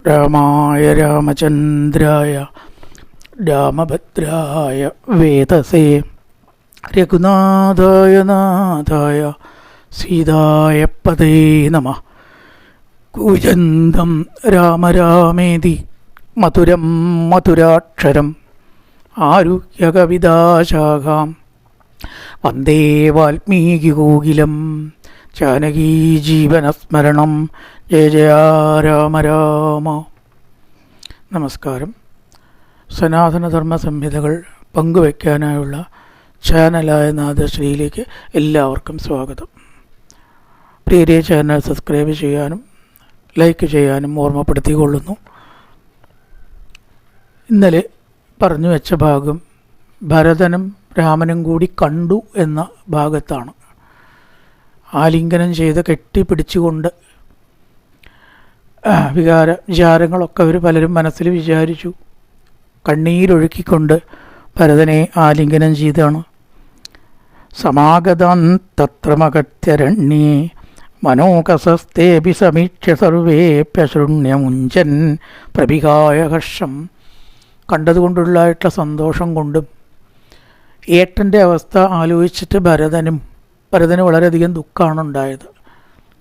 രാമായ രാമചന്ദ്രായ രാമഭദ്രായ വേദസേ രഘുനാഥായ നാഥായ സീതായ പതേ നമഃ. കൂജന്തം രാമ രാമേതി മധുരം മധുരാക്ഷരം ആരുഹ്യകവിതാശാഖാം വന്ദേ വാൽമീകികോകിലം ജാനകീജീവനസ്മരണം. ജയ ജയ രാമ രാമ. നമസ്കാരം. സനാതനധർമ്മ സംഹിതകൾ പങ്കുവയ്ക്കാനായുള്ള ചാനലായ നാദശ്രീയിലേക്ക് എല്ലാവർക്കും സ്വാഗതം. പ്രിയരെ, ചാനൽ സബ്സ്ക്രൈബ് ചെയ്യാനും ലൈക്ക് ചെയ്യാനും ഓർമ്മപ്പെടുത്തിക്കൊള്ളുന്നു. ഇന്നലെ പറഞ്ഞു വെച്ച ഭാഗം ഭരതനും രാമനും കൂടി കണ്ടു എന്ന ഭാഗത്താണ്. ആലിംഗനം ചെയ്ത് കെട്ടിപ്പിടിച്ചുകൊണ്ട് വിചാരങ്ങളൊക്കെ അവർ പലരും മനസ്സിൽ വിചാരിച്ചു. കണ്ണീരൊഴുക്കിക്കൊണ്ട് ഭരതനെ ആലിംഗനം ചെയ്താണ്. സമാഗതാൻ തത്രമകത്യരണ്യേ മനോകസസ്തേപി സമീക്ഷ്യ സർവേപ്യശൃണ്യമുഞ്ചൻ പ്രഭികായ ഹർഷം. കണ്ടതുകൊണ്ടുള്ളതായിട്ടുള്ള സന്തോഷം കൊണ്ടും ഏട്ടൻ്റെ അവസ്ഥ ആലോചിച്ചിട്ട് ഭരതന് വളരെയധികം ദുഃഖമാണ് ഉണ്ടായത്.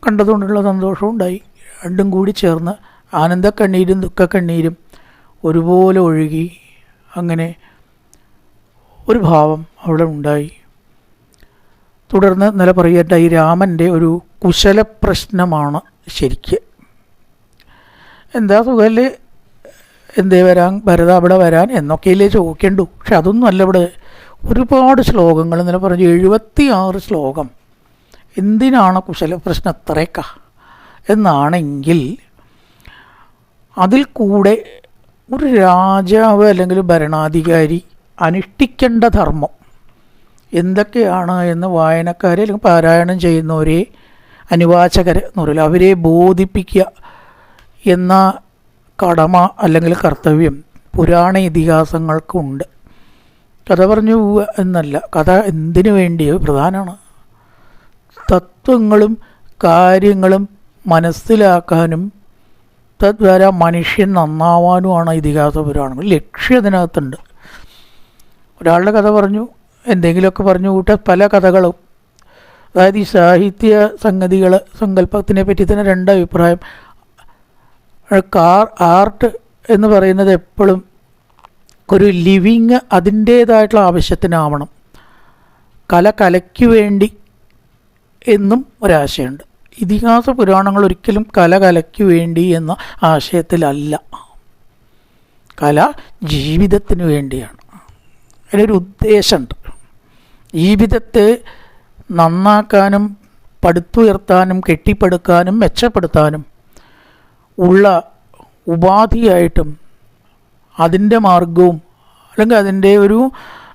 കണ്ടതുകൊണ്ടുള്ള സന്തോഷവും ഉണ്ടായി. രണ്ടും കൂടി ചേർന്ന് ആനന്ദക്കണ്ണീരും ദുഃഖക്കണ്ണീരും ഒരുപോലെ ഒഴുകി. അങ്ങനെ ഒരു ഭാവം അവിടെ ഉണ്ടായി. തുടർന്ന് ഇന്നലെ പറയേണ്ടായി രാമൻ്റെ ഒരു കുശലപ്രശ്നമാണ് ശരിക്ക്. എന്താ സുഖല്ലേ, എന്തേ വരാൻ ഭരത അവിടെ വരാൻ എന്നൊക്കെയല്ലേ ചോദിക്കണ്ടു. പക്ഷെ അതൊന്നും അല്ല. ഇവിടെ ഒരുപാട് ശ്ലോകങ്ങൾ ഇന്നലെ പറഞ്ഞു, 76 ശ്ലോകം. എന്തിനാണ് കുശലപ്രശ്നം എത്രയൊക്ക എന്നാണെങ്കിൽ, അതിൽ കൂടെ ഒരു രാജാവ് അല്ലെങ്കിൽ ഭരണാധികാരി അനുഷ്ഠിക്കേണ്ട ധർമ്മം എന്തൊക്കെയാണ് എന്ന് വായനക്കാരെ അല്ലെങ്കിൽ പാരായണം ചെയ്യുന്നവരെ, അനുവാചകരെ എന്ന് പറയില്ല, അവരെ ബോധിപ്പിക്കുക എന്ന കടമ അല്ലെങ്കിൽ കർത്തവ്യം പുരാണ ഇതിഹാസങ്ങൾക്കുണ്ട്. കഥ പറഞ്ഞു പോവുക എന്നല്ല. കഥ എന്തിനു വേണ്ടിയോ പ്രധാനമാണ്. തത്വങ്ങളും കാര്യങ്ങളും മനസ്സിലാക്കാനും തദ്വാര മനുഷ്യൻ നന്നാവാനുമാണ് ഇതിഹാസ പുരാണങ്ങൾ. ലക്ഷ്യം അതിനകത്തുണ്ട്. ഒരാളുടെ കഥ പറഞ്ഞു, എന്തെങ്കിലുമൊക്കെ പറഞ്ഞു കൂട്ടാൻ പല കഥകളും. അതായത് ഈ സാഹിത്യ സംഗതികൾ, സങ്കല്പത്തിനെ പറ്റി തന്നെ രണ്ടഭിപ്രായം. ആർട്ട് എന്ന് പറയുന്നത് എപ്പോഴും ഒരു ലിവിങ് അതിൻ്റേതായിട്ടുള്ള ആവശ്യത്തിനാവണം. കലയ്ക്ക് വേണ്ടി എന്നും ഒരാശയമുണ്ട്. ഇതിഹാസ പുരാണങ്ങൾ ഒരിക്കലും കലയ്ക്ക് വേണ്ടി എന്ന ആശയത്തിലല്ല. കല ജീവിതത്തിന് വേണ്ടിയാണ്. അതിനൊരു ഉദ്ദേശമുണ്ട്. ജീവിതത്തെ നന്നാക്കാനും പടുത്തുയർത്താനും കെട്ടിപ്പടുക്കാനും മെച്ചപ്പെടുത്താനും ഉള്ള ഉപാധിയായിട്ടും അതിൻ്റെ മാർഗവും അല്ലെങ്കിൽ അതിൻ്റെ ഒരു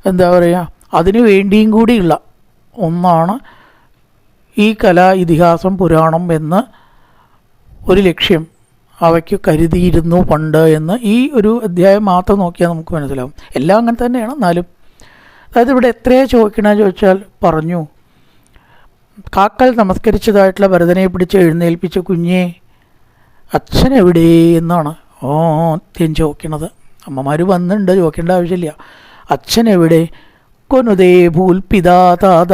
എന്താ പറയുക, അതിനു വേണ്ടിയും കൂടിയുള്ള ഒന്നാണ് ഈ കല, ഇതിഹാസം, പുരാണം എന്ന് ഒരു ലക്ഷ്യം അവയ്ക്ക് കരുതിയിരുന്നു പണ്ട് എന്ന് ഈ ഒരു അധ്യായം മാത്രം നോക്കിയാൽ നമുക്ക് മനസ്സിലാവും. എല്ലാം അങ്ങനെ തന്നെയാണ്. എന്നാലും അതായത് ഇവിടെ എത്രയാ ചോദിച്ചാൽ പറഞ്ഞു, കാക്കൽ നമസ്കരിച്ചതായിട്ടുള്ള ഭരതനെ പിടിച്ച് എഴുന്നേൽപ്പിച്ച കുഞ്ഞേ അച്ഛൻ എവിടെ എന്നാണ് ആദ്യം ചോദിക്കണത്. അമ്മമാർ വന്നിട്ടുണ്ട്, ചോദിക്കേണ്ട ആവശ്യമില്ല. അച്ഛൻ എവിടെ? കൊനുദേ ഭൂൽപിതാ താത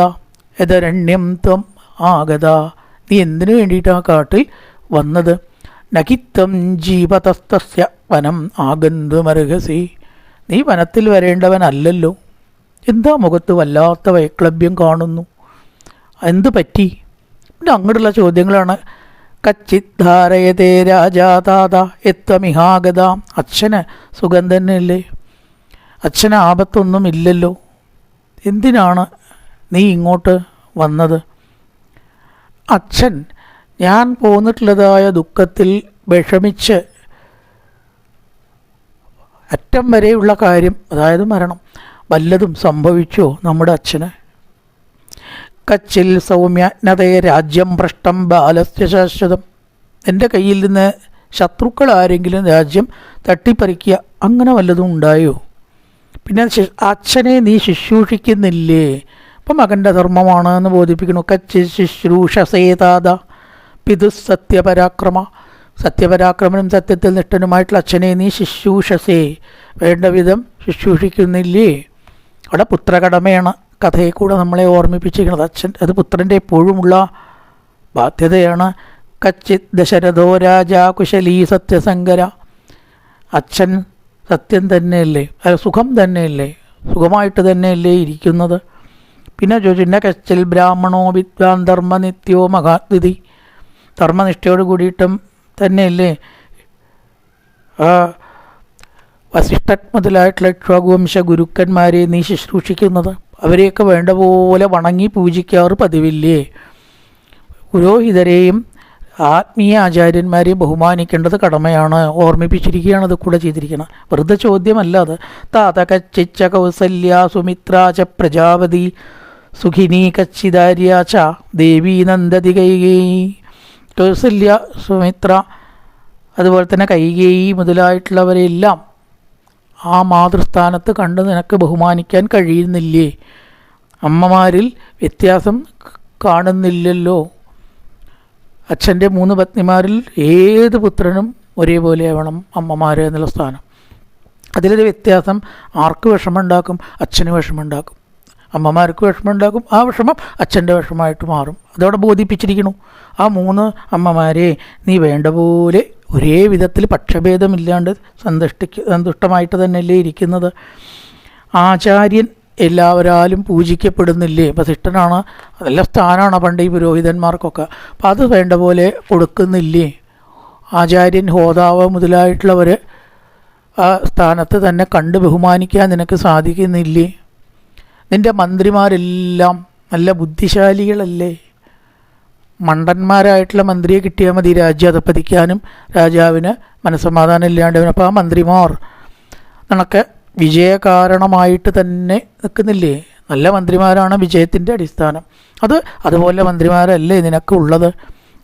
യദരണ്യം ത്വം ആഗത. നീ എന്തിനു വേണ്ടിയിട്ടാണ് കാട്ടിൽ വന്നത്? നഖിത്തം ജീവതസ്തസ്യ വനം ആഗന്തുമർഹസി. നീ വനത്തിൽ വരേണ്ടവനല്ലല്ലോ. എന്താ മുഖത്ത് വല്ലാത്ത വൈക്ലഭ്യം കാണുന്നു, എന്ത് പറ്റി? പിന്നെ അങ്ങോട്ടുള്ള ചോദ്യങ്ങളാണ്. കച്ചിദ്ധാരയതേ രാജാതാത എത്വമിഹാഗത. അച്ഛന് സുഖം തന്നെയല്ലേ? അച്ഛന് ആപത്തൊന്നും ഇല്ലല്ലോ. എന്തിനാണ് നീ ഇങ്ങോട്ട് വന്നത്? അച്ഛൻ ഞാൻ പോന്നിട്ടുള്ളതായ ദുഃഖത്തിൽ വിഷമിച്ച് അറ്റം വരെയുള്ള കാര്യം, അതായത് മരണം, വല്ലതും സംഭവിച്ചോ നമ്മുടെ അച്ഛന്? കച്ചിൽ സൗമ്യജ്ഞതയെ രാജ്യം ഭ്രഷ്ടം ബാലസ്യ ശാശ്വതം. എൻ്റെ കയ്യിൽ നിന്ന് ശത്രുക്കൾ ആരെങ്കിലും രാജ്യം തട്ടിപ്പറിക്കുക, അങ്ങനെ വല്ലതും ഉണ്ടായോ? പിന്നെ അച്ഛനെ നീ ശുശ്രൂഷിക്കുന്നില്ലേ? അപ്പം മകൻ്റെ ധർമ്മമാണ് എന്ന് ബോധിപ്പിക്കണു. കച്ചി ശുശ്രൂഷസേതാത പിതുസത്യപരാക്രമ. സത്യപരാക്രമനും സത്യത്തിൽ നിഷ്ഠനുമായിട്ടുള്ള അച്ഛനെ നീ ശുശ്രൂഷസേ, വേണ്ട വിധം ശുശ്രൂഷിക്കുന്നില്ലേ? അവിടെ പുത്രകടമയാണ് കഥയെ കൂടെ നമ്മളെ ഓർമ്മിപ്പിച്ചിരിക്കുന്നത്. അച്ഛൻ അത് പുത്രൻ്റെ എപ്പോഴുമുള്ള ബാധ്യതയാണ്. കച്ചിത് ദശരഥോ രാജാ കുശലീ സത്യസങ്കര. അച്ഛൻ സത്യം തന്നെയല്ലേ, സുഖം തന്നെയല്ലേ, സുഖമായിട്ട് തന്നെയല്ലേ ഇരിക്കുന്നത്? പിന്നെ ചോദിച്ചു കച്ചിൽ ബ്രാഹ്മണോ വിദ്വാൻ ധർമ്മനിത്യോ മഹാദ്വിതി. ധർമ്മനിഷ്ഠയോട് കൂടിയിട്ടും തന്നെയല്ലേ വസിഷ്ഠൻ മുതലായിട്ടുള്ള ഇക്ഷ്വാകുവംശ ഗുരുക്കന്മാരെ നീ ശുശ്രൂഷിക്കുന്നത്? അവരെയൊക്കെ വേണ്ട പോലെ വണങ്ങി പൂജിക്കാറ് പതിവില്ലേ? പുരോഹിതരെയും ആത്മീയ ആചാര്യന്മാരെയും ബഹുമാനിക്കേണ്ടത് കടമയാണ്. ഓർമ്മിപ്പിച്ചിരിക്കുകയാണ് അത് കൂടെ ചെയ്തിരിക്കണം. വെറുതെ ചോദ്യമല്ല അത്. താത കച്ചിച്ച കൗസല്യ സുമിത്രാച പ്രജാപതി സുഖിനി കച്ചിദാര്യാച ദേവീ നന്ദതി കൈകേയി. കൗസല്യ, സുമിത്ര, അതുപോലെ തന്നെ കൈകേയി മുതലായിട്ടുള്ളവരെല്ലാം ആ മാതൃസ്ഥാനത്ത് കണ്ട് നിനക്ക് ബഹുമാനിക്കാൻ കഴിയുന്നില്ലേ? അമ്മമാരിൽ വ്യത്യാസം കാണുന്നില്ലല്ലോ. അച്ഛൻ്റെ 3 പത്നിമാരിൽ ഏത് പുത്രനും ഒരേപോലെ ആവണം അമ്മമാർ എന്നുള്ള സ്ഥാനം. അതിലൊരു വ്യത്യാസം ആർക്ക് വിഷമമുണ്ടാക്കും? അച്ഛന് വിഷമമുണ്ടാക്കും. അമ്മമാർക്ക് വിഷമമുണ്ടാക്കും. ആ വിഷമം അച്ഛൻ്റെ വിഷമമായിട്ട് മാറും. അതോടെ ബോധിപ്പിച്ചിരിക്കുന്നു. ആ 3 അമ്മമാരെ നീ വേണ്ട പോലെ ഒരേ വിധത്തിൽ പക്ഷഭേദമില്ലാണ്ട് സന്തുഷ്ടമായിട്ട് തന്നെയല്ലേ ഇരിക്കുന്നത്? ആചാര്യൻ എല്ലാവരാലും പൂജിക്കപ്പെടുന്നില്ലേ? വസിഷ്ഠനാണ്, നല്ല സ്ഥാനമാണ് പണ്ട് ഈ പുരോഹിതന്മാർക്കൊക്കെ. അപ്പം അത് വേണ്ട പോലെ കൊടുക്കുന്നില്ലേ? ആചാര്യൻ, ഹോതാവ് മുതലായിട്ടുള്ളവർ ആ സ്ഥാനത്ത് തന്നെ കണ്ട് ബഹുമാനിക്കാൻ നിനക്ക് സാധിക്കുന്നില്ലേ? നിൻ്റെ മന്ത്രിമാരെല്ലാം നല്ല ബുദ്ധിശാലികളല്ലേ? മണ്ടന്മാരായിട്ടുള്ള മന്ത്രിയെ കിട്ടിയാൽ മതി രാജ്യം അധപ്പതിക്കാനും രാജാവിന് മനസ്സമാധാനം ഇല്ലാണ്ടവനും. അപ്പോൾ ആ മന്ത്രിമാർ നിനക്ക് വിജയകാരണമായിട്ട് തന്നെ നിൽക്കുന്നില്ലേ? നല്ല മന്ത്രിമാരാണ് വിജയത്തിൻ്റെ അടിസ്ഥാനം. അതുപോലെ മന്ത്രിമാരല്ലേ നിനക്കുള്ളത്?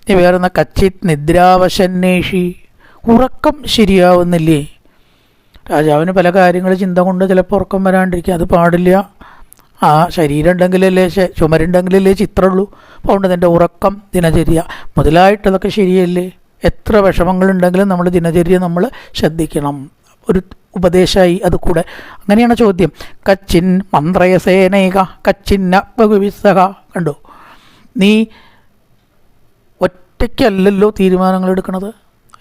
നീ വേറെ കച്ചിത് നിദ്രാവശന്നേഷി, ഉറക്കം ശരിയാവുന്നില്ലേ? രാജാവിന് പല കാര്യങ്ങൾ ചിന്ത കൊണ്ട് ചിലപ്പോൾ ഉറക്കം വരാണ്ടിരിക്കുക. അത് പാടില്ല. ആ ശരീരം ഉണ്ടെങ്കിലല്ലേ, ചുമരുണ്ടെങ്കിലല്ലേ ചിത്രമുള്ളൂ. അതുകൊണ്ട് നിൻ്റെ ഉറക്കം, ദിനചര്യ മുതലായിട്ടതൊക്കെ ശരിയല്ലേ? എത്ര വിഷമങ്ങളുണ്ടെങ്കിലും നമ്മൾ ദിനചര്യ നമ്മൾ ശ്രദ്ധിക്കണം. ഒരു ഉപദേശമായി അത് കൂടെ. അങ്ങനെയാണ് ചോദ്യം. കച്ചിൻ മന്ത്രയസേനൈക കച്ചിന്ന ബഹുവിസ്സഹ. കണ്ടോ, നീ ഒറ്റയ്ക്കല്ലല്ലോ തീരുമാനങ്ങൾ എടുക്കുന്നത്.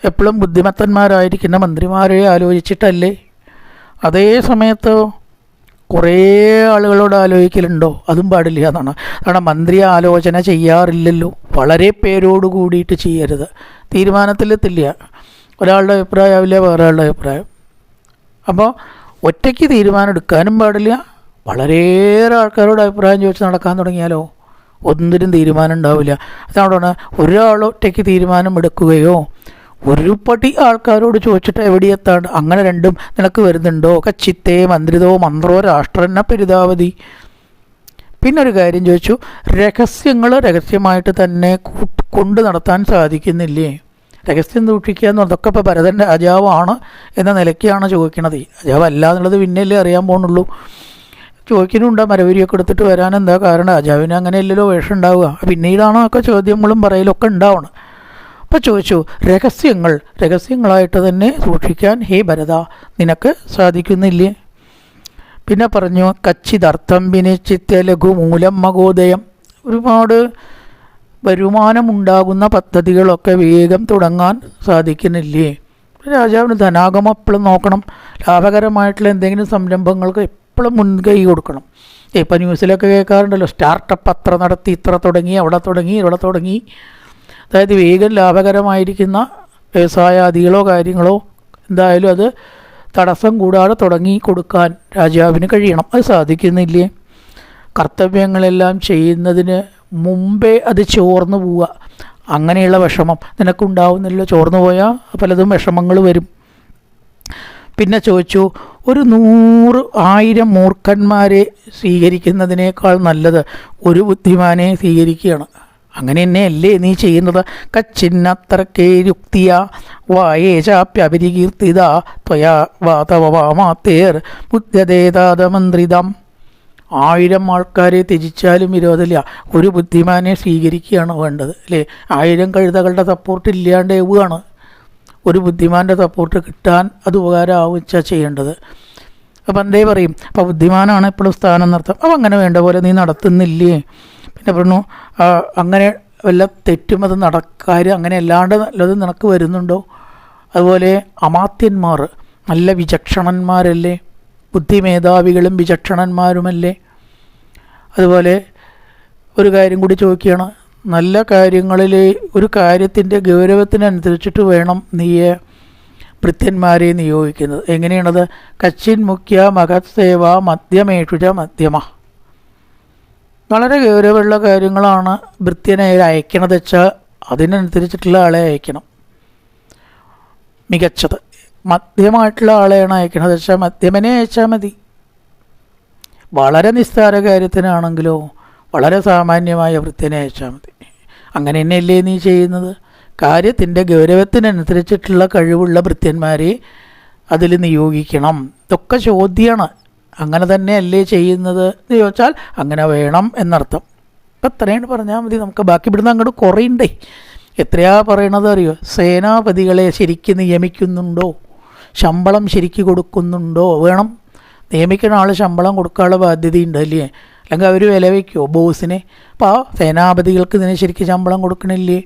എപ്പോഴും ബുദ്ധിമത്തന്മാരായിരിക്കുന്ന മന്ത്രിമാരെ ആലോചിച്ചിട്ടല്ലേ? അതേ സമയത്ത് കുറേ ആളുകളോട് ആലോചിക്കലുണ്ടോ? അതും പാടില്ല എന്നാണ്. കാരണം മന്ത്രി ആലോചന ചെയ്യാറില്ലല്ലോ. വളരെ പേരോട് കൂടിയിട്ട് ചെയ്യരുത്. തീരുമാനത്തിലെത്തില്ല. ഒരാളുടെ അഭിപ്രായമാവില്ല വേറെ ആളുടെ അഭിപ്രായം. അപ്പോൾ ഒറ്റയ്ക്ക് തീരുമാനം എടുക്കാനും പാടില്ല. വളരെയേറെ ആൾക്കാരോട് അഭിപ്രായം ചോദിച്ച് നടക്കാൻ തുടങ്ങിയാലോ ഒന്നിനും തീരുമാനം ഉണ്ടാവില്ല. അതുകൊണ്ടാണ് ഒരാൾ ഒറ്റയ്ക്ക് തീരുമാനം എടുക്കുകയോ ഒരു പടി ആൾക്കാരോട് ചോദിച്ചിട്ട് എവിടെയെത്താണ് അങ്ങനെ രണ്ടും നിനക്ക് വരുന്നുണ്ടോ? കച്ചിത്തേ മന്ത്രിതോ മന്ത്രോ രാഷ്ട്രന്ന പെരുതാവതി. പിന്നെ ഒരു കാര്യം ചോദിച്ചു, രഹസ്യങ്ങൾ രഹസ്യമായിട്ട് തന്നെ കൊണ്ട് നടത്താൻ സാധിക്കുന്നില്ലേ? രഹസ്യം സൂക്ഷിക്കുക എന്ന് അതൊക്കെ ഇപ്പോൾ ഭരതൻ രാജാവാണ് എന്ന നിലയ്ക്കാണ് ചോദിക്കണത്. രാജാവ് അല്ല എന്നുള്ളത് പിന്നെയല്ലേ അറിയാൻ പോകുന്നുള്ളൂ. ചോദിക്കുന്നുണ്ട് മരവരിയൊക്കെ എടുത്തിട്ട് വരാൻ എന്താ കാരണം? രാജാവിന് അങ്ങനെയല്ലല്ലോ വേഷം ഉണ്ടാവുക. പിന്നീടാണ് ഒക്കെ ചോദ്യങ്ങളും പറയലൊക്കെ ഉണ്ടാവണം. അപ്പോൾ ചോദിച്ചു, രഹസ്യങ്ങളായിട്ട് തന്നെ സൂക്ഷിക്കാൻ ഹേ ഭരത നിനക്ക് സാധിക്കുന്നില്ലേ? പിന്നെ പറഞ്ഞു, കച്ചിദർത്ഥം വിനിശ്ചിത്യ ലഘുമൂലം മഹോദയം. ഒരുപാട് വരുമാനമുണ്ടാകുന്ന പദ്ധതികളൊക്കെ വേഗം തുടങ്ങാൻ സാധിക്കുന്നില്ലേ? രാജാവിന് ധനാഗമം എപ്പോഴും നോക്കണം. ലാഭകരമായിട്ടുള്ള എന്തെങ്കിലും സംരംഭങ്ങൾക്ക് എപ്പോഴും മുൻകൈ കൊടുക്കണം. ഇപ്പം ന്യൂസിലൊക്കെ കേൾക്കാറുണ്ടല്ലോ, സ്റ്റാർട്ടപ്പ് അത്ര നടത്തി, ഇത്ര തുടങ്ങി, അവിടെ തുടങ്ങി, ഇവിടെ തുടങ്ങി. അതായത് വേഗം ലാഭകരമായിരിക്കുന്ന വ്യവസായാദികളോ കാര്യങ്ങളോ എന്തായാലും അത് തടസ്സം കൂടാതെ തുടങ്ങി കൊടുക്കാൻ രാജാവിന് കഴിയണം. അത് സാധിക്കുന്നില്ലേ? കർത്തവ്യങ്ങളെല്ലാം ചെയ്യുന്നതിന് മുമ്പേ അത് ചോർന്നു പോവുക, അങ്ങനെയുള്ള വിഷമം നിനക്കുണ്ടാവുന്നില്ല. ചോർന്നു പോയാൽ പലതും വിഷമങ്ങൾ വരും. പിന്നെ ചോദിച്ചു, ഒരു 100,000 മൂർഖന്മാരെ സ്വീകരിക്കുന്നതിനേക്കാൾ നല്ലത് ഒരു ബുദ്ധിമാനെ സ്വീകരിക്കുകയാണ്. അങ്ങനെ തന്നെയല്ലേ നീ ചെയ്യുന്നത്? കച്ചിന്നത്രക്കേ യുക്തിയ വായേചാപ്യപരികീർത്തിത ത്വയാ വാതവമാത്തേർ ബുദ്ധ്യതേതാതമന്ത്രിതം. 1000 ആൾക്കാരെ ത്യജിച്ചാലും വിരോധമില്ല, ഒരു ബുദ്ധിമാനെ സ്വീകരിക്കുകയാണ് വേണ്ടത് അല്ലേ? 1000 കഴുതകളുടെ സപ്പോർട്ട് ഇല്ലാണ്ട് എവുകയാണ്. ഒരു ബുദ്ധിമാൻ്റെ സപ്പോർട്ട് കിട്ടാൻ അത് ഉപകാരമാവുക ചെയ്യേണ്ടത്. അപ്പം എന്തേ പറയും, അപ്പോൾ ബുദ്ധിമാനാണ് എപ്പോഴും സ്ഥാനം നടത്തും. അപ്പം അങ്ങനെ വേണ്ട പോലെ നീ നടത്തുന്നില്ലേ? പിന്നെ പറഞ്ഞു അങ്ങനെ വല്ല തെറ്റും അത് കാര്യം അങ്ങനെ അല്ലാണ്ട് നല്ലത് നിനക്ക് വരുന്നുണ്ടോ? അതുപോലെ അമാത്യന്മാർ നല്ല വിചക്ഷണന്മാരല്ലേ, ബുദ്ധിമേധാവികളും വിചക്ഷണന്മാരുമല്ലേ? അതുപോലെ ഒരു കാര്യം കൂടി ചോദിക്കുകയാണ്, നല്ല കാര്യങ്ങളിൽ ഒരു കാര്യത്തിൻ്റെ ഗൗരവത്തിനനുസരിച്ചിട്ട് വേണം നീയെ ഭൃത്യന്മാരെ നിയോഗിക്കുന്നത്. എങ്ങനെയാണത്? കച്ചിൻ മുഖ്യ മഹത് സേവ മധ്യമേഷുച മധ്യമ. വളരെ ഗൗരവമുള്ള കാര്യങ്ങളാണ് ഭൃത്യനെ അയക്കണത് വെച്ചാൽ അതിനനുസരിച്ചിട്ടുള്ള ആളെ അയക്കണം. മികച്ചത് മധ്യമായിട്ടുള്ള ആളെയാണ് അയക്കണത് വെച്ചാൽ മധ്യമനെ അയച്ചാൽ മതി. വളരെ നിസ്സാര കാര്യത്തിനാണെങ്കിലോ വളരെ സാമാന്യമായ ഭൃത്യനെ അയച്ചാൽ മതി. അങ്ങനെ തന്നെയല്ലേ നീ ചെയ്യുന്നത്? കാര്യത്തിൻ്റെ ഗൗരവത്തിനനുസരിച്ചിട്ടുള്ള കഴിവുള്ള ഭൃത്യന്മാരെ അതിൽ നിയോഗിക്കണം. ഇതൊക്കെ ചോദ്യമാണ്. അങ്ങനെ തന്നെയല്ലേ ചെയ്യുന്നത് എന്ന് ചോദിച്ചാൽ അങ്ങനെ വേണം എന്നർത്ഥം. ഇപ്പം ഇത്രയാണ് പറഞ്ഞാൽ മതി. നമുക്ക് ബാക്കി ഇവിടുന്ന് അങ്ങോട്ട് കുറയുണ്ടേ. എത്രയാ പറയണത് അറിയോ? സേനാപതികളെ ശരിക്ക് നിയമിക്കുന്നുണ്ടോ? ശമ്പളം ശരിക്ക് കൊടുക്കുന്നുണ്ടോ? വേണം. നിയമിക്കുന്ന ആൾ ശമ്പളം കൊടുക്കാനുള്ള ബാധ്യതയുണ്ട് അല്ലേ? അല്ലെങ്കിൽ അവർ വില വയ്ക്കുമോ ബോസിനെ? അപ്പോൾ ആ സേനാപതികൾക്ക് ഇതിനെ ശരിക്കും ശമ്പളം കൊടുക്കണില്ലേ?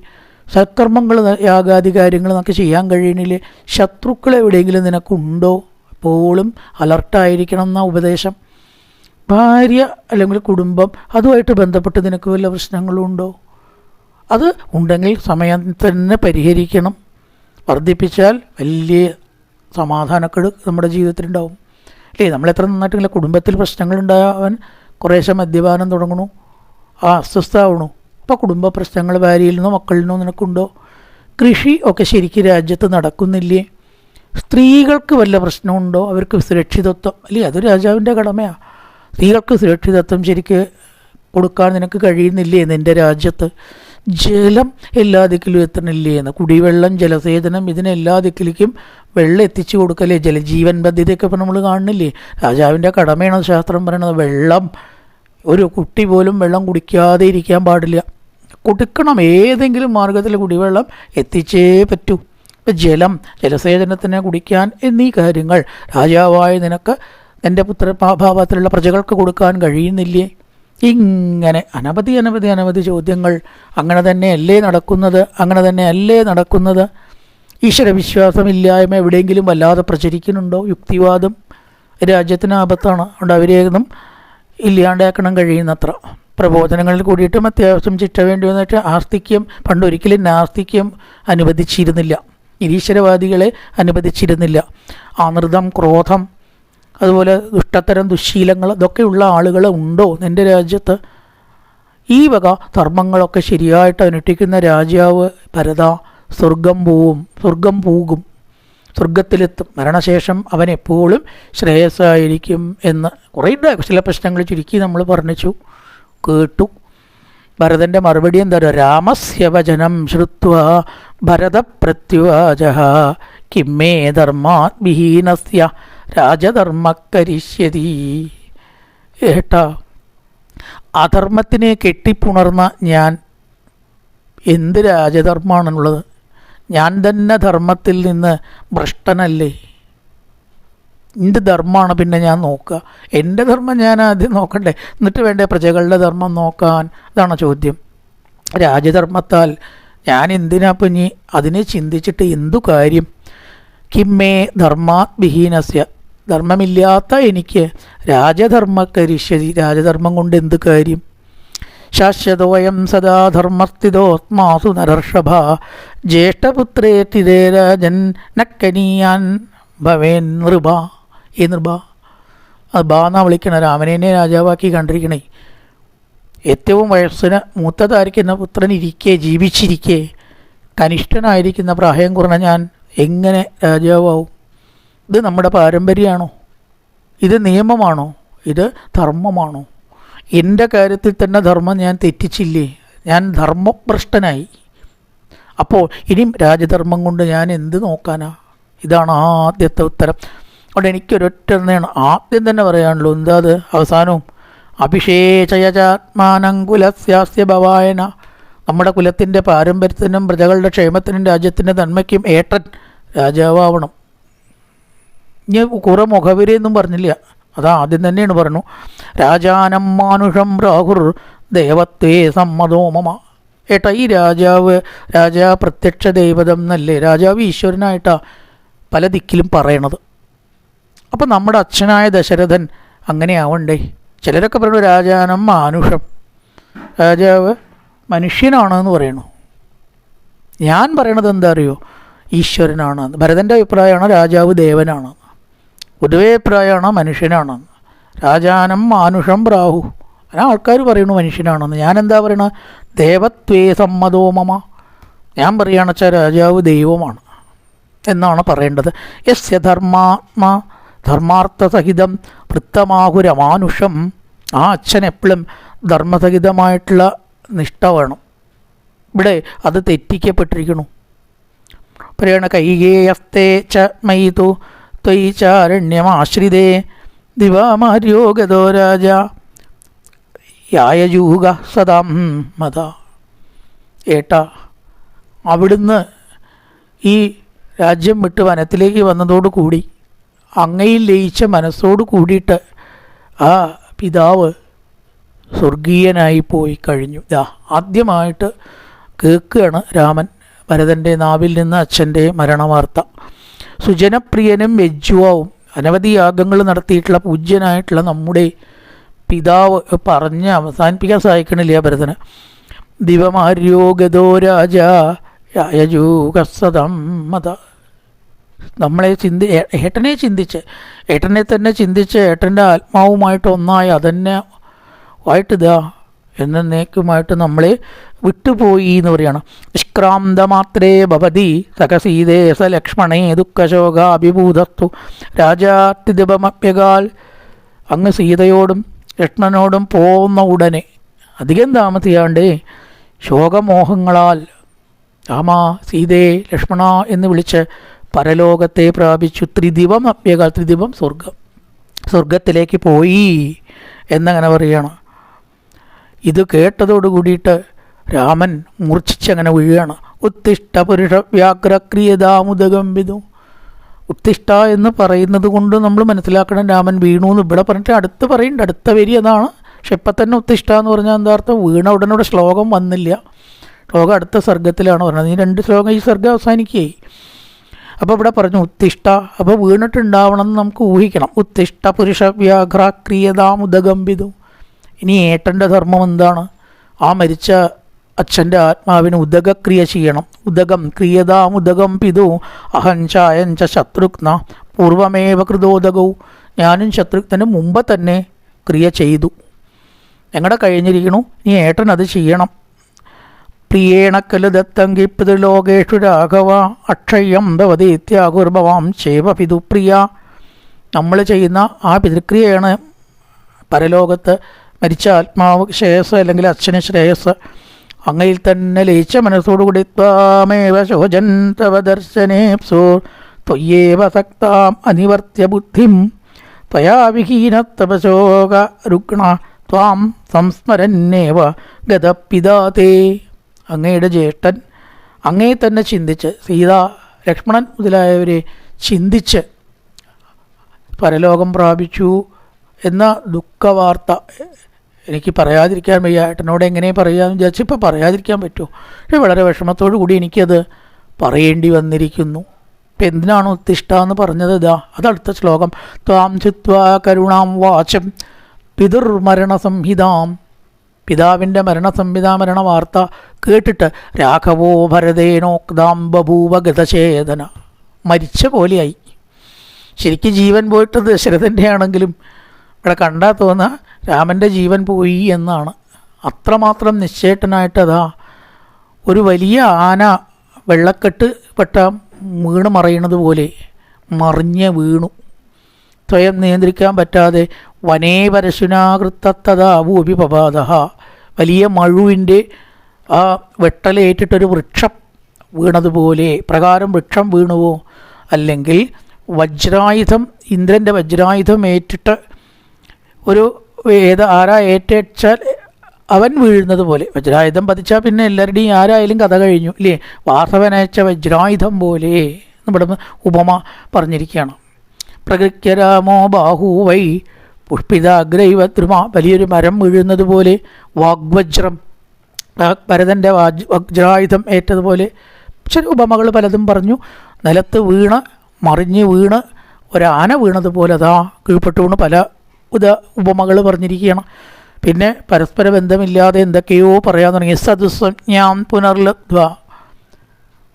സത്കർമ്മങ്ങൾ യാഗാദി കാര്യങ്ങൾ നമുക്ക് ചെയ്യാൻ കഴിയണില്ലേ? ശത്രുക്കൾ എവിടെയെങ്കിലും നിനക്കുണ്ടോ? എപ്പോഴും അലർട്ടായിരിക്കണം എന്ന ഉപദേശം. ഭാര്യ അല്ലെങ്കിൽ കുടുംബം അതുമായിട്ട് ബന്ധപ്പെട്ട് നിനക്ക് വല്ല പ്രശ്നങ്ങളും ഉണ്ടോ? അത് ഉണ്ടെങ്കിൽ സമയം തന്നെ പരിഹരിക്കണം. വർദ്ധിപ്പിച്ചാൽ വലിയ സമാധാനക്കേട് നമ്മുടെ ജീവിതത്തിലുണ്ടാവും അല്ലേ? നമ്മളെത്ര നന്നായിട്ടില്ല കുടുംബത്തിൽ പ്രശ്നങ്ങളുണ്ടാവാൻ കുറേശ്ശെ മദ്യപാനം തുടങ്ങണു, അസ്വസ്ഥമാവണു. അപ്പോൾ കുടുംബ പ്രശ്നങ്ങൾ ഭാര്യയിൽ നിന്നോ മക്കളിൽ നിന്നോ നിനക്കുണ്ടോ? കൃഷി ഒക്കെ ശരിക്കും രാജ്യത്ത് നടക്കുന്നില്ലേ? സ്ത്രീകൾക്ക് വല്ല പ്രശ്നമുണ്ടോ? അവർക്ക് സുരക്ഷിതത്വം അല്ലേ? അത് രാജാവിൻ്റെ കടമയാണ്. സ്ത്രീകൾക്ക് സുരക്ഷിതത്വം ശരിക്ക് കൊടുക്കാൻ നിനക്ക് കഴിയുന്നില്ലേ നിൻ്റെ രാജ്യത്ത്? ജലം എല്ലാ ദിക്കിലും എത്തണില്ലേ എന്ന്? കുടിവെള്ളം, ജലസേചനം, ഇതിനെല്ലാ ദിക്കിലേക്കും വെള്ളം എത്തിച്ചു കൊടുക്കല്ലേ? ജലജീവൻ പദ്ധതിയൊക്കെ ഇപ്പോൾ നമ്മൾ കാണുന്നില്ലേ? രാജാവിൻ്റെ കടമയാണ് ശാസ്ത്രം പറയണത്. വെള്ളം, ഒരു കുട്ടി പോലും വെള്ളം കുടിക്കാതെ ഇരിക്കാൻ പാടില്ല. കൊടുക്കണം. ഏതെങ്കിലും മാർഗത്തിൽ കുടിവെള്ളം എത്തിച്ചേ പറ്റൂ. ജലം, ജലസേചനത്തിന് കുടിക്കാൻ എന്നീ കാര്യങ്ങൾ രാജാവായ നിനക്ക് എൻ്റെ പുത്രഭാവത്തിലുള്ള പ്രജകൾക്ക് കൊടുക്കാൻ കഴിയുന്നില്ലേ? ഇങ്ങനെ അനവധി ചോദ്യങ്ങൾ. അങ്ങനെ തന്നെയല്ലേ നടക്കുന്നത്? ഈശ്വരവിശ്വാസമില്ലായ്മ എവിടെയെങ്കിലും വല്ലാതെ പ്രചരിക്കുന്നുണ്ടോ? യുക്തിവാദം രാജ്യത്തിന് ആപത്താണ്. അതുകൊണ്ട് അവരെയൊന്നും ഇല്ലാണ്ടാക്കണം കഴിയുന്നത്ര. പ്രബോധനങ്ങളിൽ കൂടിയിട്ടും അത്യാവശ്യം ചിട്ട വേണ്ടി വന്നിട്ട് ആസ്തിക്യം, പണ്ടൊരിക്കലും നാസ്തിക്യം അനുവദിച്ചിരുന്നില്ല, നിരീശ്വരവാദികളെ അനുവദിച്ചിരുന്നില്ല. അനൃതം, ക്രോധം, അതുപോലെ ദുഷ്ടത്തരം, ദുശ്ശീലങ്ങൾ ഇതൊക്കെയുള്ള ആളുകൾ ഉണ്ടോ നിൻ്റെ രാജ്യത്ത്? ഈ വക ധർമ്മങ്ങളൊക്കെ ശരിയായിട്ട് അനുഷ്ഠിക്കുന്ന രാജാവ് സ്വർഗം പോകും, സ്വർഗത്തിലെത്തും. മരണശേഷം അവൻ എപ്പോഴും ശ്രേയസ്സായിരിക്കും എന്ന് കുറേ ചില പ്രശ്നങ്ങൾ ചുരുക്കി നമ്മൾ പറഞ്ഞിച്ചു കേട്ടു. ഭരതൻ്റെ മറുപടി എന്താ? രാമസ്യ വചനം ശ്രുത്വാ ഭരത പ്രത്യുവാചഃ കിമ്മേ ധർമാത് വിഹീനസ്യ രാജധർമ്മ കരിഷ്യതി. ഏട്ടാ, അധർമ്മത്തിനെ കെട്ടിപ്പുണർന്ന ഞാൻ എന്ത് രാജധർമ്മമാണുള്ളത്? ഞാൻ തന്നെ ധർമ്മത്തിൽ നിന്ന് ഭ്രഷ്ടനല്ലേ? എൻ്റെ ധർമ്മമാണ് പിന്നെ ഞാൻ നോക്കുക. എൻ്റെ ധർമ്മം ഞാൻ ആദ്യം നോക്കണ്ടേ, എന്നിട്ട് വേണ്ടേ പ്രജകളുടെ ധർമ്മം നോക്കാൻ? അതാണ് ചോദ്യം. രാജധർമ്മത്താൽ ഞാൻ എന്തിനാ ഇനി അതിനെ ചിന്തിച്ചിട്ട് എന്തു കാര്യം? കിമ്മേ ധർമാത് വിഹീനസ്യ, ധർമ്മമില്ലാത്ത എനിക്ക് രാജധർമ്മ കരിഷ്യതി, രാജധർമ്മം കൊണ്ട് എന്ത് കാര്യം? ശാശ്വതോയം സദാ ധർമ്മസ്ഥിതോത്മാസു നരർഷഭ ജ്യേഷ്ഠപുത്രേതിരേ രാജൻ നക്കനീയാൻ ഭവേൻ നൃപ. ഈ നൃപ അത് ബാന്നാ വിളിക്കണ. രാമനെ രാജാവാക്കി കണ്ടിരിക്കണേ. ഏറ്റവും വയസ്സിന് മൂത്തതായിരിക്കുന്ന പുത്രൻ ജീവിച്ചിരിക്കെ കനിഷ്ഠനായിരിക്കുന്ന പ്രായം കുറഞ്ഞ ഞാൻ എങ്ങനെ രാജാവാവും? ഇത് നമ്മുടെ പാരമ്പര്യമാണോ? ഇത് നിയമമാണോ? ഇത് ധർമ്മമാണോ? എൻ്റെ കാര്യത്തിൽ തന്നെ ധർമ്മം ഞാൻ തെറ്റിച്ചില്ലേ? ഞാൻ ധർമ്മഭ്രഷ്ടനായി. അപ്പോൾ ഇനിയും രാജധർമ്മം കൊണ്ട് ഞാൻ എന്ത് നോക്കാനാ? ഇതാണ് ആദ്യത്തെ ഉത്തരം. അതുകൊണ്ട് എനിക്കൊരൊറ്റ തന്നെയാണ് ആദ്യം തന്നെ പറയാനുള്ളൂ. എന്താ അത്? അവസാനവും അഭിഷേചയാത്മാനങ്കുലസ്യാസ്യ ഭവായന, നമ്മുടെ കുലത്തിൻ്റെ പാരമ്പര്യത്തിനും പ്രജകളുടെ ക്ഷേമത്തിനും രാജ്യത്തിൻ്റെ നന്മയ്ക്കും ഏട്ടൻ രാജാവണം. ഇനി കുറേ മുഖവരെയൊന്നും പറഞ്ഞില്ല, അതാ ആദ്യം തന്നെയാണ് പറഞ്ഞു. രാജാനം മാനുഷം രാഹുർ ദേവത്വേ സമ്മതോ മമ. ഏട്ടാ, ഈ രാജാ പ്രത്യക്ഷ ദൈവതം എന്നല്ലേ, രാജാവ് ഈശ്വരനായിട്ടാണ് പല ദിക്കിലും പറയണത്. അപ്പം നമ്മുടെ അച്ഛനായ ദശരഥൻ അങ്ങനെ ആവണ്ടേ? ചിലരൊക്കെ പറയുന്നു രാജാനം മാനുഷം, രാജാവ് മനുഷ്യനാണെന്ന് പറയണു. ഞാൻ പറയണത് എന്താ അറിയോ? ഈശ്വരനാണ്. ഭരതൻ്റെ അഭിപ്രായമാണ് രാജാവ് ദേവനാണ്. പൊതുവേ അഭിപ്രായമാണ് മനുഷ്യനാണെന്ന്. രാജാനം മാനുഷം പ്രാഹു, അങ്ങനെ ആൾക്കാർ പറയുന്നു മനുഷ്യനാണെന്ന്. ഞാൻ എന്താ പറയണത്? ദേവത്വേ സമ്മതോ മമ. ഞാൻ പറയുകയാണെന്ന് വെച്ചാൽ രാജാവ് ദൈവമാണ് എന്നാണ് പറയേണ്ടത്. യസ്യ ധർമാർത്ഥസഹിതം വൃത്തമാഹുരമാനുഷം. ആ അച്ഛൻ എപ്പോഴും ധർമ്മസഹിതമായിട്ടുള്ള നിഷ്ഠ വേണം. ഇവിടെ അത് തെറ്റിക്കപ്പെട്ടിരിക്കുന്നു. പറയണ കൈകേയസ്തേ ച മയിതു ത്വയി ചാരണ്യമാശ്രിതേ ദിവാമാര്യോ ഗതോ രാജ യായജൂഹ സദാം മത. ഏട്ടാ, അവിടുന്ന് ഈ രാജ്യം വിട്ട് വനത്തിലേക്ക് വന്നതോടുകൂടി അങ്ങയിൽ ലയിച്ച മനസ്സോട് കൂടിയിട്ട് ആ പിതാവ് സ്വർഗീയനായി പോയി കഴിഞ്ഞു. ആദ്യമായിട്ട് കേൾക്കുകയാണ് രാമൻ ഭരതൻ്റെ നാവിൽ നിന്ന് അച്ഛൻ്റെ മരണവാർത്ത. സുജനപ്രിയനും യജ്വാവും അനവധി യാഗങ്ങൾ നടത്തിയിട്ടുള്ള പൂജ്യനായിട്ടുള്ള നമ്മുടെ പിതാവ് പറഞ്ഞ് അവസാനിപ്പിക്കാൻ സഹായിക്കണില്ല ഭരതന്. ദിവമാര്യോ ഗതോ രാജ യജൂകസദം മത. നമ്മളെ ഏട്ടനെ തന്നെ ചിന്തിച്ച് ഏട്ടൻ്റെ ആത്മാവുമായിട്ട് ഒന്നായി അതന്നെ ആയിട്ടിതാ എന്നേക്കുമായിട്ട് നമ്മളെ വിട്ടുപോയി എന്ന് പറയുകയാണ്. നിഷ്ക്രാന്തമാത്രേ ഭവതി സഖസീതേ സ ലക്ഷ്മണേ ദുഃഖശോകാഭിഭൂതസ്തു രാജാതിദിപമപ്യകാൽ. അങ്ങ് സീതയോടും ലക്ഷ്മണനോടും പോകുന്ന ഉടനെ അധികം താമസിയാണ്ടേ ശോകമോഹങ്ങളാൽ രാമാ സീതേ ലക്ഷ്മണ എന്ന് വിളിച്ച് പരലോകത്തെ പ്രാപിച്ചു. ത്രിദിവം അപ്യകാൽ, ത്രിദിവം സ്വർഗത്തിലേക്ക് പോയി എന്നങ്ങനെ പറയുകയാണ്. ഇത് കേട്ടതോടു കൂടിയിട്ട് രാമൻ മൂർച്ഛിച്ചങ്ങനെ വീഴുകയാണ്. ഉത്തിഷ്ഠ പുരുഷ വ്യാഘ്രക്രിയതാമുദകം വിധു. ഉത്തിഷ്ഠ എന്ന് പറയുന്നത് കൊണ്ട് നമ്മൾ മനസ്സിലാക്കണം രാമൻ വീണു എന്ന്. ഇവിടെ പറഞ്ഞിട്ട് അടുത്ത് പറയുന്നുണ്ട്, അടുത്ത വരി അതാണ്. പക്ഷെ ഇപ്പം തന്നെ ഉത്തിഷ്ഠ എന്ന് പറഞ്ഞാൽ എന്താ അർത്ഥം? വീണ ഉടനോടെ ശ്ലോകം വന്നില്ല, ശ്ലോകം അടുത്ത സർഗത്തിലാണ് പറഞ്ഞത്. ഈ 2 ശ്ലോകം ഈ സർഗം അവസാനിക്കുകയായി. അപ്പോൾ ഇവിടെ പറഞ്ഞു ഉത്തിഷ്ഠ, അപ്പോൾ വീണിട്ടുണ്ടാവണം എന്ന് നമുക്ക് ഊഹിക്കണം. ഉത്തിഷ്ഠ പുരുഷ വ്യാഘ്രക്രിയതാമുദകം വിധു. ഇനി ഏട്ടൻ്റെ ധർമ്മം എന്താണ്? ആ മരിച്ച അച്ഛൻ്റെ ആത്മാവിന് ഉദകക്രിയ ചെയ്യണം. ഉദകം ക്രിയതാമുദകം പിതു അഹഞ്ചായഞ്ച ശത്രുഘ്ന പൂർവമേവ കൃതോദകവും. ഞാനും ശത്രുഘ്നനും മുമ്പ് തന്നെ ക്രിയ ചെയ്തു, ഞങ്ങളുടെ കഴിഞ്ഞിരിക്കണു. ഇനി ഏട്ടൻ അത് ചെയ്യണം. പ്രിയേണ കലു ദത്തങ്കി പിതൃലോകേഷു രാഘവ അക്ഷയം ഭവതീത്യാകുർഭവാം ചേവ പിതുപ്രിയ. നമ്മൾ ചെയ്യുന്ന ആ പിതൃക്രിയയാണ് പരലോകത്ത് മരിച്ച ആത്മാവ് ശ്രേയസ് അല്ലെങ്കിൽ അച്ഛന് ശ്രേയസ്. അങ്ങയിൽ തന്നെ ലയിച്ച മനസ്സോടുകൂടി ത്വാമേവ ശോചൻ തവ ദർശനേപ്സോ ത്വയ്യേവ സക്താം അനിവർത്തിയ ബുദ്ധിം ത്വയാ വിഹീന തപശോക രുഗ്ണ ത്വാം സംസ്മരന്നേവ ഗതപിതാതേ. അങ്ങയുടെ ജ്യേഷ്ഠൻ അങ്ങയെ തന്നെ ചിന്തിച്ച്, സീത ലക്ഷ്മണൻ മുതലായവരെ ചിന്തിച്ച് പരലോകം പ്രാപിച്ചു എന്ന ദുഃഖവാർത്ത എനിക്ക് പറയാതിരിക്കാൻ വയ്യ. ഏട്ടനോട് എങ്ങനെ പറയാമെന്ന് വിചാരിച്ച് ഇപ്പോൾ പറയാതിരിക്കാൻ പറ്റുമോ? പക്ഷേ വളരെ വിഷമത്തോടു കൂടി എനിക്കത് പറയേണ്ടി വന്നിരിക്കുന്നു. ഇപ്പം എന്തിനാണ് ഉത്തിഷ്ഠ എന്ന് പറഞ്ഞത്? അതടുത്ത ശ്ലോകം. ത്വാം ചിത്വാ കരുണാം വാചം പിതൃമരണസംഹിതാം. പിതാവിൻ്റെ മരണ വാർത്ത കേട്ടിട്ട് രാഘവോ ഭരതേനോക്താം ബഭൂവ ഗതചേതന. മരിച്ച പോലെയായി. ശരിക്കും ജീവൻ പോയിട്ട് ദശരഥൻ്റെ ആണെങ്കിലും ഇവിടെ കണ്ടാൽ തോന്നുക രാമൻ്റെ ജീവൻ പോയി എന്നാണ്. അത്രമാത്രം നിശ്ചേട്ടനായിട്ടതാ ഒരു വലിയ ആന വെള്ളക്കെട്ട് പെട്ട വീണ് മറയണത് പോലെ മറിഞ്ഞ് വീണു. സ്വയം നിയന്ത്രിക്കാൻ പറ്റാതെ വനേ പരശുനാകൃത്തതാവൂപി പപാദ. വലിയ മഴുവിൻ്റെ ആ വെട്ടലേറ്റിട്ടൊരു വൃക്ഷം വീണതുപോലെ പ്രകാരം വൃക്ഷം വീണുവോ, അല്ലെങ്കിൽ വജ്രായുധം ഇന്ദ്രൻ്റെ വജ്രായുധം ഏറ്റിട്ട് ഒരു ആരാ ഏറ്റച്ചാൽ അവൻ വീഴുന്നത് പോലെ. വജ്രായുധം പതിച്ചാൽ പിന്നെ എല്ലാവരുടെയും ആരായാലും കഥ കഴിഞ്ഞു ഇല്ലേ? വാസവനയച്ച വജ്രായുധം പോലെ ഇവിടെ ഉപമ പറഞ്ഞിരിക്കുകയാണ്. പ്രകൃത്യരാമോ ബാഹുവൈ പുഷ്പിതാഗ്രൈവ ദ്രുമ, വലിയൊരു മരം വീഴുന്നത് പോലെ വാഗ്വജ്രം, ഭരതൻ്റെ വജ്രായുധം ഏറ്റതുപോലെ ചില ഉപമകൾ പലതും പറഞ്ഞു. നിലത്ത് വീണ് മറിഞ്ഞ് വീണ് ഒരാന വീണതുപോലെ അതാ കീഴ്പ്പെട്ടു വീണ് പല ഉപമകൾ പറഞ്ഞിരിക്കുകയാണ്. പിന്നെ പരസ്പര ബന്ധമില്ലാതെ എന്തൊക്കെയോ പറയാൻ തുടങ്ങി. സദുസഞ്ജാം പുനർലബ്ധ്വ,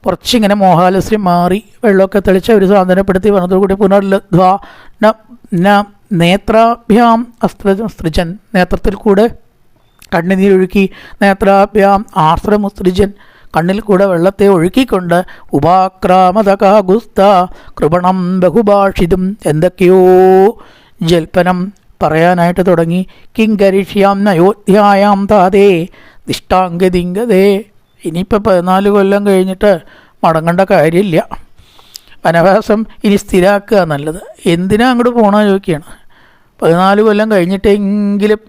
കുറച്ചിങ്ങനെ മോഹാലസ്യം മാറി വെള്ളമൊക്കെ തെളിച്ച ഒരു സാധനപ്പെടുത്തി പറഞ്ഞതോടുകൂടി പുനർലബ്ധ്വ നേത്രാഭ്യാം അസ്ത്രജൻ, നേത്രത്തിൽ കൂടെ കണ്ണുനീരൊഴുക്കി, നേത്രാഭ്യാം ആശ്രമുസ്ത്രിജൻ, കണ്ണിൽ കൂടെ വെള്ളത്തെ ഒഴുക്കിക്കൊണ്ട്, ഉപാക്രാമതകാഗുസ്ത കൃപണം ബഹുഭാഷിതും, എന്തൊക്കെയോ ജൽപ്പനം പറയാനായിട്ട് തുടങ്ങി. കിങ്കരിഷ്യാം അയോധ്യായാം താതേ ദിഷ്ടാംഗതിങ്കതേ, ഇനിയിപ്പോൾ 14 കൊല്ലം കഴിഞ്ഞിട്ട് മടങ്ങേണ്ട കാര്യമില്ല, വനവാസം ഇനി സ്ഥിരാക്കുക നല്ലത്. എന്തിനാ അങ്ങോട്ട് പോകണമെന്ന് ചോദിക്കുകയാണ്. 14 കൊല്ലം കഴിഞ്ഞിട്ടെങ്കിലും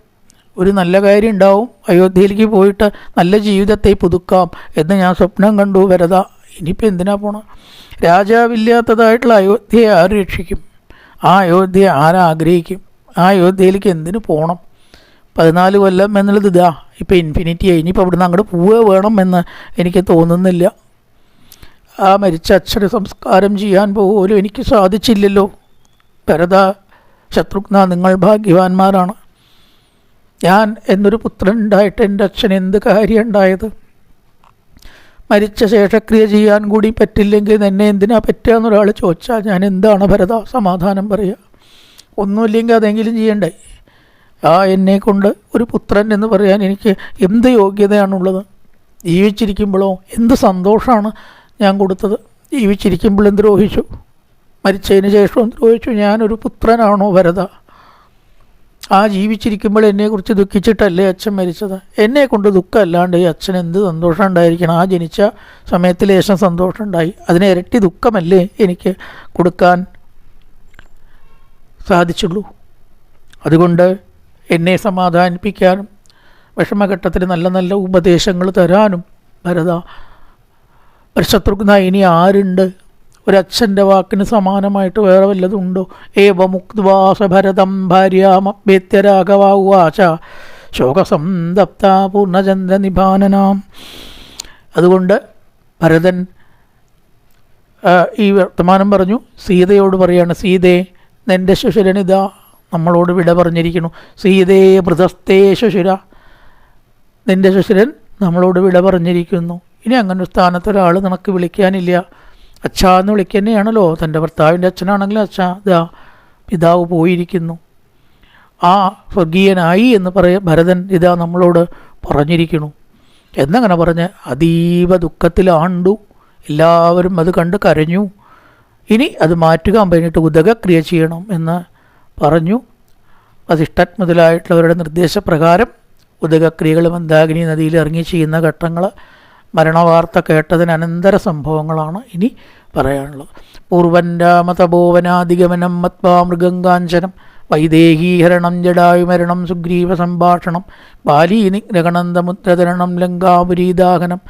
ഒരു നല്ല കാര്യം ഉണ്ടാവും, അയോധ്യയിലേക്ക് പോയിട്ട് നല്ല ജീവിതത്തെ പുതുക്കാം എന്ന് ഞാൻ സ്വപ്നം കണ്ടു വരത. ഇനിയിപ്പോൾ എന്തിനാ പോണം? രാജാവില്ലാത്തതായിട്ടുള്ള അയോധ്യയെ ആര് രക്ഷിക്കും? ആ അയോധ്യയെ ആരാഗ്രഹിക്കും? ആ അയോധ്യയിലേക്ക് എന്തിനു പോകണം? 14 കൊല്ലം എന്നുള്ളത് ഇതാ ഇപ്പോൾ ഇൻഫിനിറ്റിയായി. ഇനിയിപ്പോൾ അവിടുന്ന് അങ്ങോട്ട് പോവുക വേണം എന്ന് എനിക്ക് തോന്നുന്നില്ല. ആ മരിച്ച അച്ഛനെ സംസ്കാരം ചെയ്യാൻ പോലും എനിക്ക് സാധിച്ചില്ലല്ലോ. ഭരത, ശത്രുഘ്ന, നിങ്ങൾ ഭാഗ്യവാന്മാരാണ്. ഞാൻ എന്നൊരു പുത്രൻ ഉണ്ടായിട്ട് എൻ്റെ അച്ഛന് എന്ത് കാര്യം ഉണ്ടായത്? മരിച്ച ശേഷക്രിയ ചെയ്യാൻ കൂടി പറ്റില്ലെങ്കിൽ എന്നെ എന്തിനാ പറ്റുക എന്നൊരാൾ ചോദിച്ചാൽ ഞാൻ എന്താണ് ഭരത സമാധാനം പറയുക? ഒന്നുമില്ലെങ്കിൽ അതെങ്കിലും ചെയ്യണ്ടേ? എന്നെ കൊണ്ട് ഒരു പുത്രൻ എന്ന് പറയാൻ എനിക്ക് എന്ത് യോഗ്യതയാണുള്ളത്? ജീവിച്ചിരിക്കുമ്പോഴോ എന്ത് സന്തോഷമാണ് ഞാൻ കൊടുത്തത്? ജീവിച്ചിരിക്കുമ്പോൾ എന്ത് ദ്രോഹിച്ചു, മരിച്ചതിന് ശേഷവും ദ്രോഹിച്ചു. ഞാനൊരു പുത്രനാണോ ഭരത? ആ ജീവിച്ചിരിക്കുമ്പോൾ എന്നെക്കുറിച്ച് ദുഃഖിച്ചിട്ടല്ലേ അച്ഛൻ മരിച്ചത്? എന്നെ കൊണ്ട് ദുഃഖമല്ലാണ്ട് ഈ അച്ഛൻ എന്ത് സന്തോഷം ഉണ്ടായിരിക്കണം? ആ ജനിച്ച സമയത്ത് ലേശം സന്തോഷം ഉണ്ടായി, അതിനെ ഇരട്ടി ദുഃഖമല്ലേ എനിക്ക് കൊടുക്കാൻ സാധിച്ചുള്ളൂ. അതുകൊണ്ട് എന്നെ സമാധാനിപ്പിക്കാനും വിഷമഘട്ടത്തിൽ നല്ല നല്ല ഉപദേശങ്ങൾ തരാനും ഭരത, ശത്രുഘ്ന, ഇനി ആരുണ്ട്? ഒരച്ഛൻ്റെ വാക്കിന് സമാനമായിട്ട് വേറെ വല്ലതുണ്ടോ? ഏവമുക്വാസ ഭരതം ഭാര്യാമഭ്യത്യരാഘവാച ശോകസംതപ്ത പൂർണ്ണചന്ദ്രനിഭാനനാം. അതുകൊണ്ട് ഭരതൻ ഈ വർത്തമാനം പറഞ്ഞു. സീതയോട് പറയാണ്, സീതേ, നിൻ്റെ ശുശുരനിതാ നമ്മളോട് വിട പറഞ്ഞിരിക്കുന്നു. സീതേ മൃതസ്തേ ശുശുര, നിൻ്റെ ശുശുരൻ നമ്മളോട് വിട പറഞ്ഞിരിക്കുന്നു. ഇനി അങ്ങനെ സ്ഥാനത്തൊരാൾ നിനക്ക് വിളിക്കാനില്ല. അച്ഛാ എന്ന് വിളിക്കുക തന്നെയാണല്ലോ. തൻ്റെ ഭർത്താവിൻ്റെ അച്ഛനാണെങ്കിൽ അച്ഛാ, ഇതാ പിതാവ് പോയിരിക്കുന്നു, ആ സ്വർഗീയനായി എന്ന് ഭരതൻ ഇതാ നമ്മളോട് പറഞ്ഞിരിക്കുന്നു എന്നങ്ങനെ പറഞ്ഞ് അതീവ ദുഃഖത്തിലാണ്ടു. എല്ലാവരും അത് കണ്ട് കരഞ്ഞു. ഇനി അത് മാറ്റുക കഴിഞ്ഞിട്ട് ഉദകക്രിയ ചെയ്യണം എന്ന് പറഞ്ഞു. വസിഷ്ഠൻ മുതലായിട്ടുള്ളവരുടെ നിർദ്ദേശപ്രകാരം ഉദകക്രിയകൾ മന്ദാകിനി നദിയിൽ ഇറങ്ങി ചെയ്യുന്ന ഘട്ടങ്ങൾ മരണവാർത്ത കേട്ടതിന് അനന്തര സംഭവങ്ങളാണ് ഇനി പറയാനുള്ളത്. പൂർവൻ രാമതപോവനാധിഗമനം മത്വാ മൃഗങ്കാഞ്ചനം വൈദേഹീഹരണം ജടായുമരണം സുഗ്രീവ സംഭാഷണം ബാലീനിഗ്രഹണന്തമുദ്രതരണം ലങ്കാപുരീദാഹനം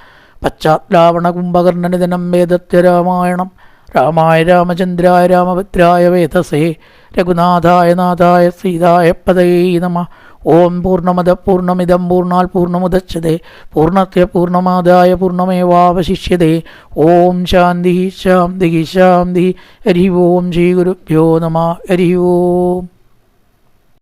പശ്ചാത്ലാവണ കുംഭകർണനിധനം വേദത്യ രാമായണം രാമായ രാമചന്ദ്രായ രാമഭദ്രായ വേദസേ രഘുനാഥായ നാഥായ സീതായ പദയേ നമഃ. ഓം പൂർണ്ണമദ പൂർണ്ണമിദം പൂർണ്ണാൽ പൂർണ്ണമുദച്യതേ പൂർണ്ണസ്യ പൂർണ്ണമാദായ പൂർണ്ണമേവാവശിഷ്യതേ. ഓം ശാന്തി ശാന്തി ശാന്തി. ഹരി ഓം ശ്രീ ഗുരുഭ്യോ നമഃ. ഹരി ഓം.